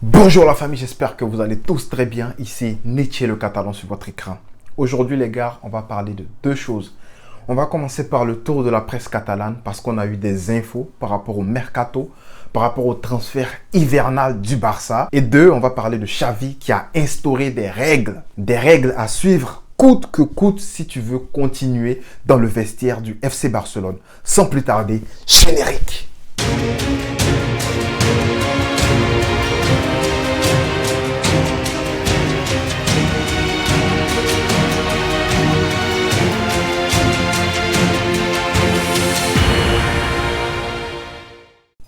Bonjour la famille, j'espère que vous allez tous très bien. Ici Nietzsche le Catalan sur votre écran. Aujourd'hui les gars, on va parler de deux choses. On va commencer par le tour de la presse catalane parce qu'on a eu des infos par rapport au mercato, par rapport au transfert hivernal du Barça. Et deux, on va parler de Xavi qui a instauré des règles à suivre coûte que coûte si tu veux continuer dans le vestiaire du FC Barcelone. Sans plus tarder, générique.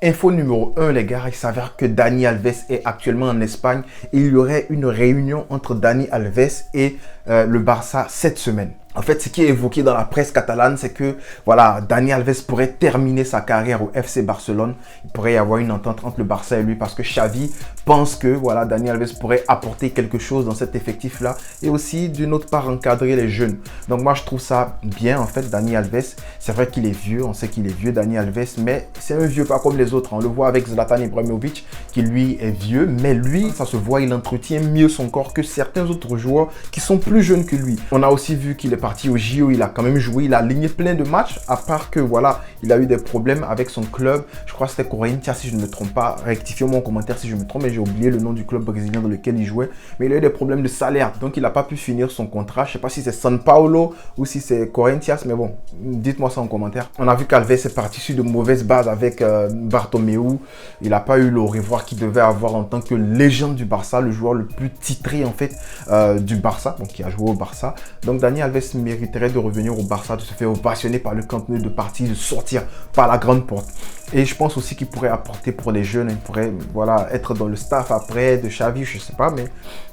Info numéro 1 les gars, il s'avère que Dani Alves est actuellement en Espagne. Il y aurait une réunion entre Dani Alves et le Barça cette semaine. En fait, ce qui est évoqué dans la presse catalane, c'est que voilà, Dani Alves pourrait terminer sa carrière au FC Barcelone. Il pourrait y avoir une entente entre le Barça et lui parce que Xavi pense que voilà, Dani Alves pourrait apporter quelque chose dans cet effectif-là et aussi d'une autre part encadrer les jeunes. Donc moi, je trouve ça bien en fait, Dani Alves. C'est vrai qu'il est vieux, on sait qu'il est vieux, Dani Alves, mais c'est un vieux pas comme les autres. On le voit avec Zlatan Ibrahimovic qui lui est vieux, mais lui, ça se voit, il entretient mieux son corps que certains autres joueurs qui sont plus jeunes que lui. On a aussi vu qu'il est parti au JO, il a quand même joué, il a aligné plein de matchs, à part que voilà, il a eu des problèmes avec son club. Je crois que c'était Corinthians si je ne me trompe pas. Rectifiez-moi en commentaire si je me trompe, mais j'ai oublié le nom du club brésilien dans lequel il jouait. Mais il a eu des problèmes de salaire, donc il n'a pas pu finir son contrat. Je ne sais pas si c'est São Paulo ou si c'est Corinthians, mais bon, dites-moi ça en commentaire. On a vu qu'Alves est parti sur de mauvaises bases avec Bartomeu. Il n'a pas eu le au revoir qu'il devait avoir en tant que légende du Barça, le joueur le plus titré en fait du Barça, donc qui a joué au Barça. Donc Dani Alves mériterait de revenir au Barça, de se faire ovationner par le contenu de partie, de sortir par la grande porte. Et je pense aussi qu'il pourrait apporter pour les jeunes, il pourrait voilà, être dans le staff après de Xavi, je ne sais pas, mais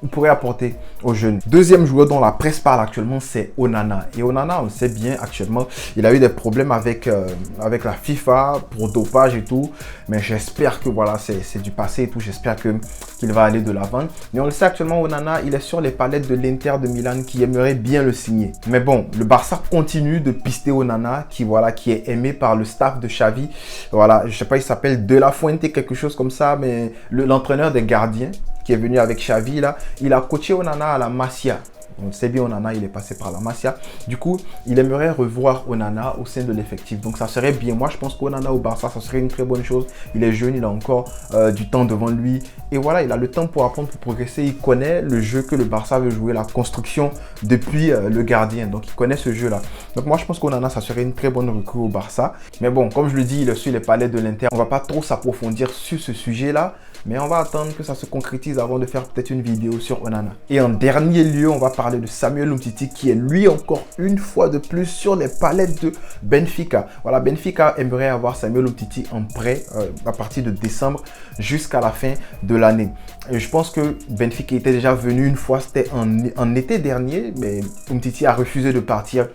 il pourrait apporter aux jeunes. Deuxième joueur dont la presse parle actuellement, c'est Onana. Et Onana, on le sait bien actuellement, il a eu des problèmes avec la FIFA pour dopage et tout, mais j'espère que voilà, c'est du passé et tout, j'espère qu'il va aller de l'avant. Mais on le sait actuellement, Onana, il est sur les palettes de l'Inter de Milan qui aimerait bien le signer. Mais bon, le Barça continue de pister Onana qui est aimé par le staff de Xavi. Voilà, je sais pas, il s'appelle De La Fuente, quelque chose comme ça, mais l'entraîneur des gardiens qui est venu avec Xavi là, il a coaché Onana à la Masia. On sait bien Onana, il est passé par la Masia. Du coup, il aimerait revoir Onana au sein de l'effectif. Donc ça serait bien. Moi, je pense qu'Onana au Barça, ça serait une très bonne chose. Il est jeune, il a encore du temps devant lui. Et voilà, il a le temps pour apprendre, pour progresser. Il connaît le jeu que le Barça veut jouer, la construction depuis le gardien. Donc il connaît ce jeu-là. Donc moi, je pense qu'Onana, ça serait une très bonne recrue au Barça. Mais bon, comme je le dis, il est sur les palettes de l'Inter. On ne va pas trop s'approfondir sur ce sujet-là. Mais on va attendre que ça se concrétise avant de faire peut-être une vidéo sur Onana. Et en dernier lieu, on va parler de Samuel Umtiti qui est lui encore une fois de plus sur les palettes de Benfica. Voilà, Benfica aimerait avoir Samuel Umtiti en prêt à partir de décembre jusqu'à la fin de l'année. Et je pense que Benfica était déjà venu une fois, c'était en été dernier, mais Umtiti a refusé de partir.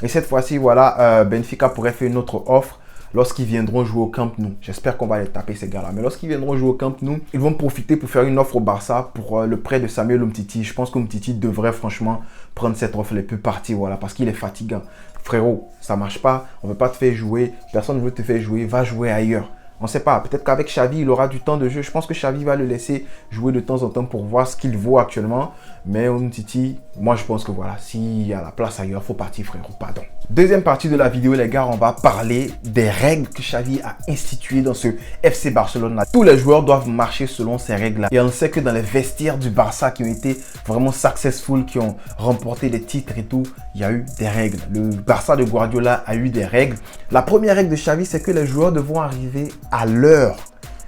Et cette fois-ci, voilà, Benfica pourrait faire une autre offre. Lorsqu'ils viendront jouer au Camp Nou, j'espère qu'on va les taper ces gars-là, mais lorsqu'ils viendront jouer au Camp Nou, ils vont profiter pour faire une offre au Barça pour le prêt de Samuel Umtiti. Je pense qu'Umtiti devrait franchement prendre cette offre les plus parties, voilà, parce qu'il est fatigant. Frérot, ça marche pas, on ne veut pas te faire jouer, personne ne veut te faire jouer, va jouer ailleurs. On ne sait pas, peut-être qu'avec Xavi, il aura du temps de jeu. Je pense que Xavi va le laisser jouer de temps en temps pour voir ce qu'il vaut actuellement. Mais Umtiti, moi je pense que voilà, s'il y a la place ailleurs, il faut partir frérot, pardon. Deuxième partie de la vidéo les gars, on va parler des règles que Xavi a instituées dans ce FC Barcelone là. Tous les joueurs doivent marcher selon ces règles là. Et on sait que dans les vestiaires du Barça qui ont été vraiment successful, qui ont remporté des titres et tout, il y a eu des règles. Le Barça de Guardiola a eu des règles. La première règle de Xavi, c'est que les joueurs devront arriver à l'heure.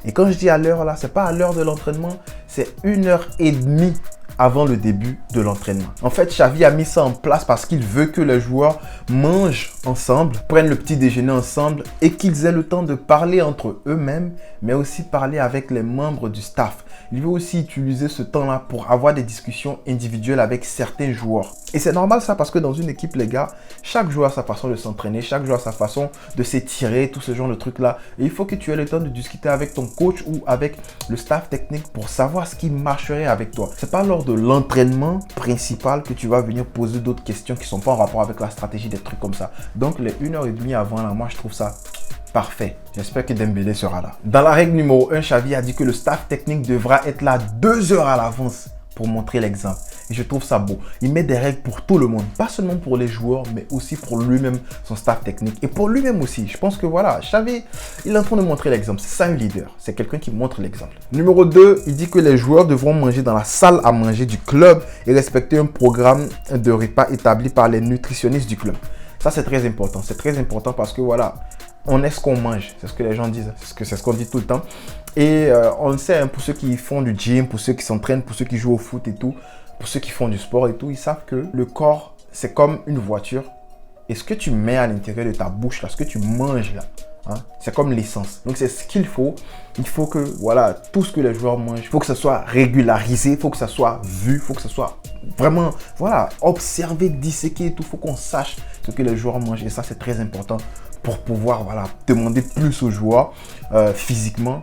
Et quand je dis à l'heure là, c'est pas à l'heure de l'entraînement, c'est 1h30 avant le début de l'entraînement. En fait, Xavi a mis ça en place parce qu'il veut que les joueurs mangent ensemble, prennent le petit déjeuner ensemble et qu'ils aient le temps de parler entre eux-mêmes, mais aussi parler avec les membres du staff. Il veut aussi utiliser ce temps-là pour avoir des discussions individuelles avec certains joueurs. Et c'est normal ça parce que dans une équipe, les gars, chaque joueur a sa façon de s'entraîner, chaque joueur a sa façon de s'étirer, tout ce genre de trucs-là. Et il faut que tu aies le temps de discuter avec ton coach ou avec le staff technique pour savoir ce qui marcherait avec toi. C'est pas lors de l'entraînement principal que tu vas venir poser d'autres questions qui ne sont pas en rapport avec la stratégie, des trucs comme ça. Donc les 1h30 avant là, moi je trouve ça Parfait. J'espère que Dembélé sera là. Dans la règle numéro 1, Xavi a dit que le staff technique devra être là 2 heures à l'avance pour montrer l'exemple. Et je trouve ça beau. Il met des règles pour tout le monde. Pas seulement pour les joueurs, mais aussi pour lui-même, son staff technique. Et pour lui-même aussi. Je pense que voilà, Xavi, il est en train de montrer l'exemple. C'est ça un leader. C'est quelqu'un qui montre l'exemple. Numéro 2, il dit que les joueurs devront manger dans la salle à manger du club et respecter un programme de repas établi par les nutritionnistes du club. Ça, c'est très important. C'est très important parce que voilà, on est ce qu'on mange. C'est ce que les gens disent. C'est ce qu'on dit tout le temps. Et on le sait, hein, pour ceux qui font du gym, pour ceux qui s'entraînent, pour ceux qui jouent au foot et tout, pour ceux qui font du sport et tout, ils savent que le corps, c'est comme une voiture. Et ce que tu mets à l'intérieur de ta bouche, là, ce que tu manges là, hein, c'est comme l'essence. Donc, c'est ce qu'il faut. Il faut que, voilà, tout ce que les joueurs mangent, il faut que ça soit régularisé, il faut que ça soit vu, il faut que ça soit vraiment, voilà, observé, disséqué et tout. Il faut qu'on sache ce que les joueurs mangent. Et ça, c'est très important pour pouvoir, voilà, demander plus aux joueurs physiquement.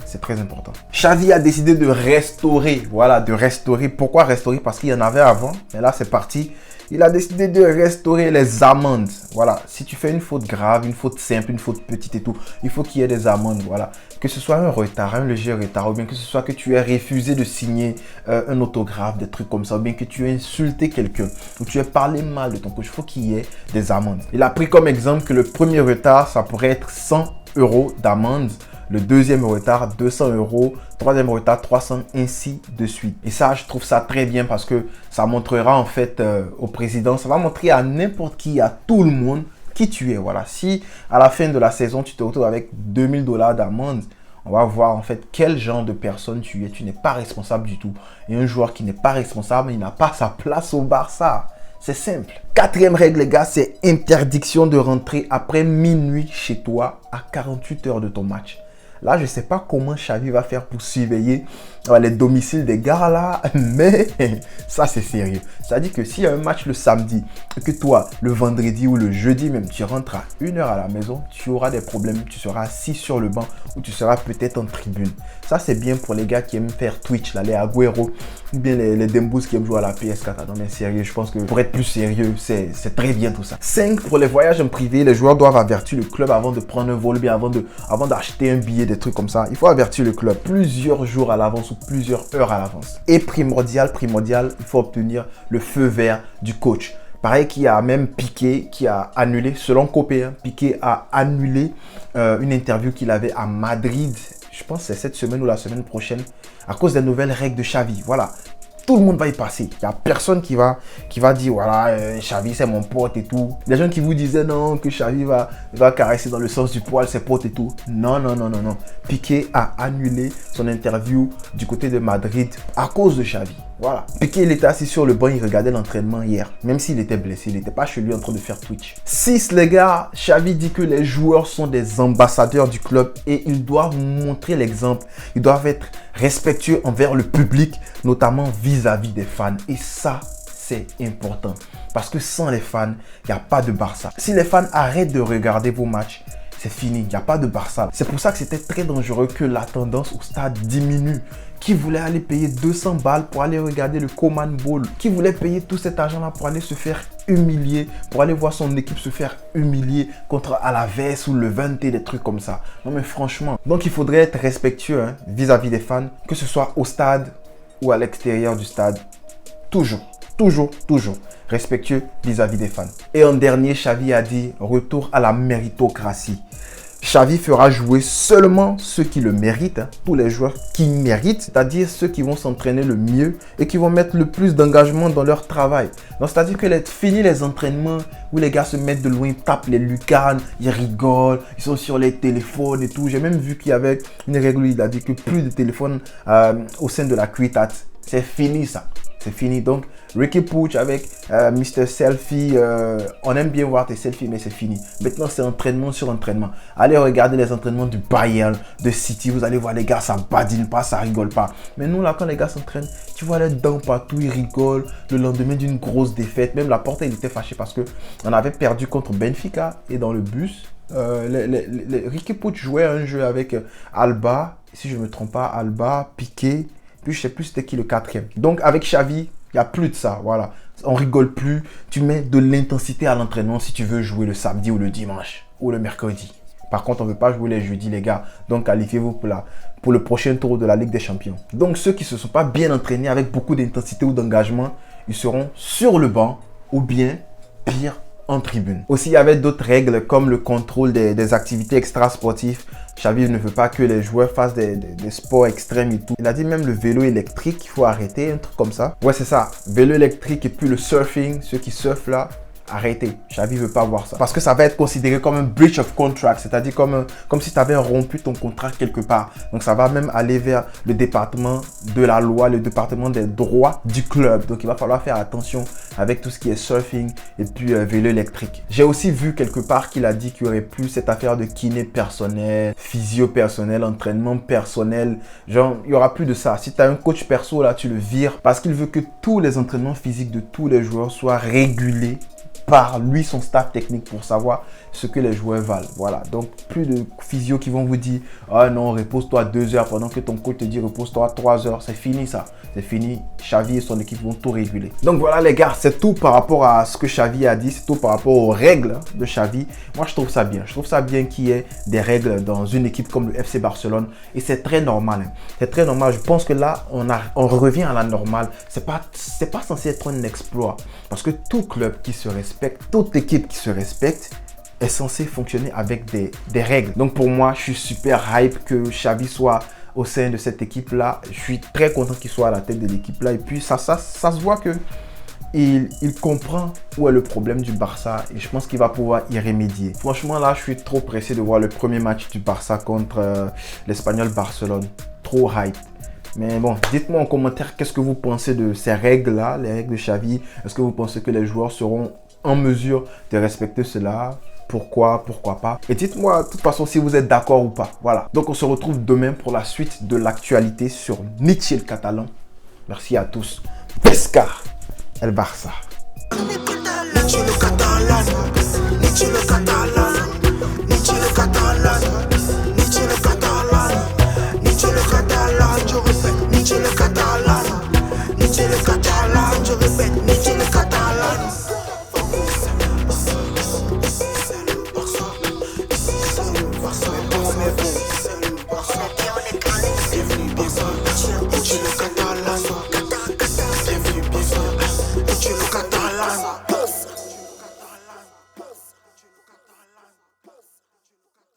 C'est très important. Xavi a décidé de restaurer. Voilà, de restaurer. Pourquoi restaurer? Parce qu'il y en avait avant. Mais là, c'est parti. Il a décidé de restaurer les amendes. Voilà, si tu fais une faute grave, une faute simple, une faute petite et tout, il faut qu'il y ait des amendes. Voilà, que ce soit un retard, un léger retard, ou bien que ce soit que tu aies refusé de signer un autographe, des trucs comme ça, ou bien que tu aies insulté quelqu'un, ou tu aies parlé mal de ton coach, il faut qu'il y ait des amendes. Il a pris comme exemple que le premier retard, ça pourrait être 100 € d'amende. Le deuxième retard, 200 €. Troisième retard, 300, ainsi de suite. Et ça, je trouve ça très bien parce que ça montrera en fait au président, ça va montrer à n'importe qui, à tout le monde, qui tu es. Voilà. Si à la fin de la saison, tu te retrouves avec 2000 $ d'amende, on va voir en fait quel genre de personne tu es. Tu n'es pas responsable du tout. Et un joueur qui n'est pas responsable, il n'a pas sa place au Barça. C'est simple. Quatrième règle, les gars, c'est interdiction de rentrer après minuit chez toi à 48 heures de ton match. Là, je ne sais pas comment Xavi va faire pour surveiller les domiciles des gars là, mais ça, c'est sérieux. C'est-à-dire que s'il y a un match le samedi, et que toi, le vendredi ou le jeudi même, tu rentres à 1 heure à la maison, tu auras des problèmes. Tu seras assis sur le banc ou tu seras peut-être en tribune. Ça, c'est bien pour les gars qui aiment faire Twitch, là, les Agüero, ou bien les Dembous qui aiment jouer à la PS4. Non, mais sérieux, je pense que pour être plus sérieux, c'est très bien tout ça. 5. Pour les voyages en privé, les joueurs doivent avertir le club avant de prendre un vol, bien avant d'acheter un billet, des trucs comme ça. Il faut avertir le club plusieurs jours à l'avance ou plusieurs heures à l'avance. Et primordial, il faut obtenir le feu vert du coach. Pareil qu'il y a même Piqué qui a annulé, selon Copé, hein, Piqué a annulé une interview qu'il avait à Madrid. Je pense que c'est cette semaine ou la semaine prochaine à cause des nouvelles règles de Xavi. Voilà. Tout le monde va y passer. Il n'y a personne qui va dire voilà, Xavi c'est mon pote et tout. Les gens qui vous disaient non, que Xavi va caresser dans le sens du poil ses potes et tout. Non. Piqué a annulé son interview du côté de Madrid à cause de Xavi. Voilà. Piqué, il était assis sur le banc, il regardait l'entraînement hier. Même s'il était blessé, il n'était pas chez lui en train de faire Twitch. 6, les gars, Xavi dit que les joueurs sont des ambassadeurs du club et ils doivent montrer l'exemple. Ils doivent être respectueux envers le public, notamment vis-à-vis des fans. Et ça, c'est important. Parce que sans les fans, il n'y a pas de Barça. Si les fans arrêtent de regarder vos matchs, c'est fini, il n'y a pas de Barça. C'est pour ça que c'était très dangereux que la tendance au stade diminue. Qui voulait aller payer 200 balles pour aller regarder le Coman Bowl? Qui voulait payer tout cet argent-là pour aller se faire humilier, pour aller voir son équipe se faire humilier contre Alaves ou Levante, des trucs comme ça? Non mais franchement. Donc il faudrait être respectueux hein, vis-à-vis des fans, que ce soit au stade ou à l'extérieur du stade. Toujours respectueux vis-à-vis des fans. Et en dernier, Xavi a dit retour à la méritocratie. Xavi fera jouer seulement ceux qui le méritent, hein, tous les joueurs qui méritent, c'est-à-dire ceux qui vont s'entraîner le mieux et qui vont mettre le plus d'engagement dans leur travail. Donc c'est-à-dire que fini les entraînements où les gars se mettent de loin, ils tapent les lucarnes, ils rigolent, ils sont sur les téléphones et tout. J'ai même vu qu'il y avait une règle où il a dit que plus de téléphones au sein de la cuitat. C'est fini ça. C'est fini. Donc, Riqui Puig avec Mr. Selfie, on aime bien voir tes selfies, mais c'est fini. Maintenant, c'est entraînement sur entraînement. Allez regarder les entraînements du Bayern, de City. Vous allez voir les gars, ça badine pas, ça rigole pas. Mais nous, là, quand les gars s'entraînent, tu vois les dents partout, ils rigolent. Le lendemain d'une grosse défaite, même la porte, il était fâché parce qu'on avait perdu contre Benfica. Et dans le bus, Riqui Puig jouait un jeu avec Alba, si je ne me trompe pas, Alba, Piqué. Puis je sais plus c'était qui le quatrième. Donc avec Xavi, il n'y a plus de ça. Voilà. On rigole plus. Tu mets de l'intensité à l'entraînement si tu veux jouer le samedi ou le dimanche ou le mercredi. Par contre, on ne veut pas jouer les jeudis, les gars. Donc, qualifiez-vous pour le prochain tour de la Ligue des Champions. Donc, ceux qui ne se sont pas bien entraînés avec beaucoup d'intensité ou d'engagement, ils seront sur le banc ou bien, pire, en tribune. Aussi, il y avait d'autres règles comme le contrôle des activités extra-sportives. Xavi ne veut pas que les joueurs fassent des sports extrêmes et tout. Il a dit même le vélo électrique, il faut arrêter, un truc comme ça. Ouais, c'est ça. Vélo électrique et puis le surfing, ceux qui surfent là, arrêtez. Xavi ne veut pas voir ça. Parce que ça va être considéré comme un breach of contract, c'est-à-dire comme si tu avais rompu ton contrat quelque part. Donc ça va même aller vers le département de la loi, le département des droits du club. Donc il va falloir faire attention avec tout ce qui est surfing et puis vélo électrique. J'ai aussi vu quelque part qu'il a dit qu'il n'y aurait plus cette affaire de kiné personnel, physio personnel, entraînement personnel. Genre, il n'y aura plus de ça. Si tu as un coach perso là, tu le vires parce qu'il veut que tous les entraînements physiques de tous les joueurs soient régulés par lui, son staff technique, pour savoir ce que les joueurs valent. Voilà, donc plus de physio qui vont vous dire « Ah non, repose-toi 2 heures » pendant que ton coach te dit « Repose-toi 3 heures ». C'est fini ça, c'est fini. Xavi et son équipe vont tout réguler. Donc voilà les gars, c'est tout par rapport à ce que Xavi a dit, c'est tout par rapport aux règles de Xavi. Moi je trouve ça bien, je trouve ça bien qu'il y ait des règles dans une équipe comme le FC Barcelone et c'est très normal. Hein. C'est très normal, je pense que là on revient à la normale. C'est pas censé être un exploit parce que tout club qui se respecte, toute équipe qui se respecte est censée fonctionner avec des règles. Donc pour moi, je suis super hype que Xavi soit au sein de cette équipe-là. Je suis très content qu'il soit à la tête de l'équipe-là. Et puis ça se voit que il comprend où est le problème du Barça et je pense qu'il va pouvoir y remédier. Franchement, là, je suis trop pressé de voir le premier match du Barça contre l'Espagnol Barcelone. Trop hype. Mais bon, dites-moi en commentaire qu'est-ce que vous pensez de ces règles-là, les règles de Xavi. Est-ce que vous pensez que les joueurs seront en mesure de respecter cela? Pourquoi pas? Et dites-moi de toute façon si vous êtes d'accord ou pas. Voilà. Donc on se retrouve demain pour la suite de l'actualité sur Mitchell Catalan. Merci à tous. Pesca el Barça.